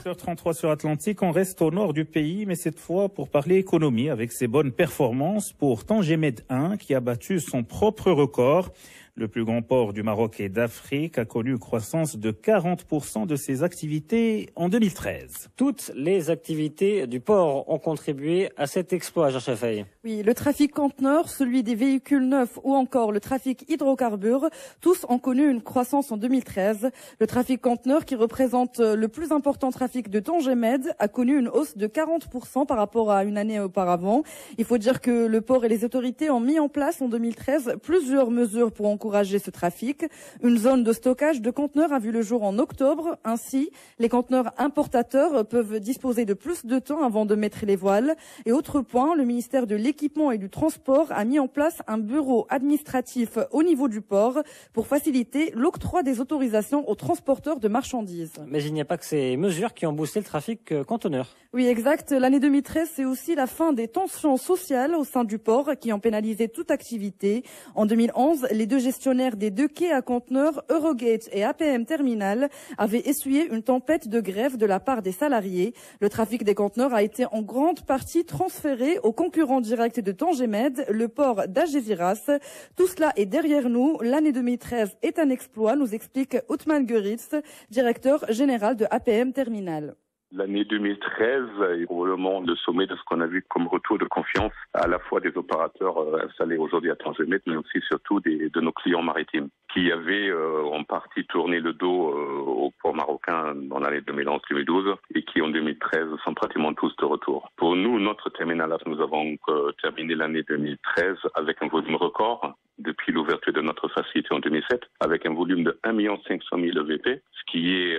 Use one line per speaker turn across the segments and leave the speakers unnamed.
7h33 sur Atlantique, on reste au nord du pays, mais cette fois pour parler économie avec ses bonnes performances pour Tangemed 1 qui a battu son propre record. Le plus grand port du Maroc et d'Afrique a connu une croissance de 40% de ses activités en 2013.
Toutes les activités du port ont contribué à cet exploit, Jean Chaffaï.
Oui, le trafic conteneur, celui des véhicules neufs ou encore le trafic hydrocarbures, tous ont connu une croissance en 2013. Le trafic conteneur, qui représente le plus important trafic de Tangemed, a connu une hausse de 40% par rapport à une année auparavant. Il faut dire que le port et les autorités ont mis en place en 2013 plusieurs mesures pour encourager ce trafic. Une zone de stockage de conteneurs a vu le jour en octobre. Ainsi, les conteneurs importateurs peuvent disposer de plus de temps avant de mettre les voiles. Et autre point, le ministère de l'Équipement et du Transport a mis en place un bureau administratif au niveau du port pour faciliter l'octroi des autorisations aux transporteurs de marchandises.
Mais il n'y a pas que ces mesures qui ont boosté le trafic conteneur.
Oui, exact. L'année 2013, c'est aussi la fin des tensions sociales au sein du port qui ont pénalisé toute activité. En 2011, les deux gestionnaires des deux quais à conteneurs, Eurogate et APM Terminal, avaient essuyé une tempête de grève de la part des salariés. Le trafic des conteneurs a été en grande partie transféré aux concurrents directs de Tangemed, le port d'Agésiras. Tout cela est derrière nous. L'année 2013 est un exploit, nous explique Othman Gueritz, directeur général de APM Terminal.
L'année 2013 est probablement le sommet de ce qu'on a vu comme retour de confiance à la fois des opérateurs installés aujourd'hui à Tangemed, mais aussi surtout de nos clients maritimes qui avaient en partie tourné le dos au port marocain dans l'année 2011-2012 et qui en 2013 sont pratiquement tous de retour. Pour nous, notre terminal, nous avons terminé l'année 2013 avec un volume record depuis l'ouverture de notre facilité en 2007, avec un volume de 1 500 000 EVP, ce qui est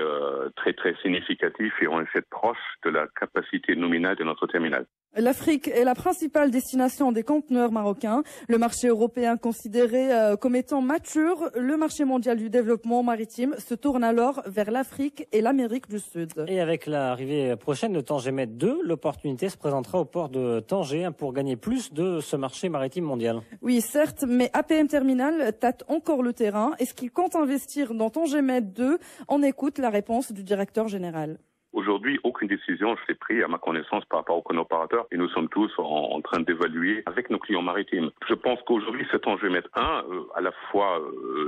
très très significatif et on est proche de la capacité nominale de notre terminal.
L'Afrique est la principale destination des conteneurs marocains. Le marché européen considéré comme étant mature, le marché mondial du développement maritime se tourne alors vers l'Afrique et l'Amérique du Sud.
Et avec l'arrivée prochaine de Tangemed 2, l'opportunité se présentera au port de Tanger pour gagner plus de ce marché maritime mondial.
Oui, certes, mais APM Terminal tâte encore le terrain. Est-ce qu'il compte investir dans Tangemed 2? On écoute la réponse du directeur général.
Aujourd'hui, aucune décision ne s'est prise à ma connaissance par rapport aux opérateurs et nous sommes tous en train d'évaluer avec nos clients maritimes. Je pense qu'aujourd'hui, cet Tangemed 1, à la fois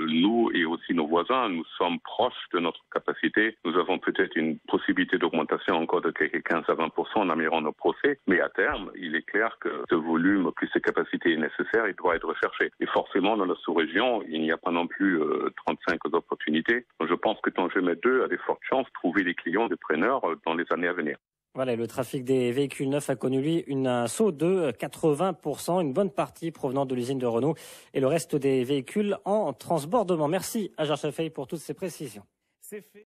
nous et aussi nos voisins, nous sommes proches de notre capacité. Nous avons peut-être une possibilité d'augmentation encore de quelques 15 à 20% en améliorant nos procès, mais à terme, il est clair que ce volume plus ces capacités est nécessaire, il doit être recherché. Et forcément, dans la sous-région, il n'y a pas non plus 35 opportunités. Donc, je pense que Tangemed 2 a des fortes chances de trouver des clients, des preneurs dans les années à venir.
Voilà, le trafic des véhicules neufs a connu, lui, un saut de 80%, une bonne partie provenant de l'usine de Renault et le reste des véhicules en transbordement. Merci à Jean Chaffaï pour toutes ces précisions.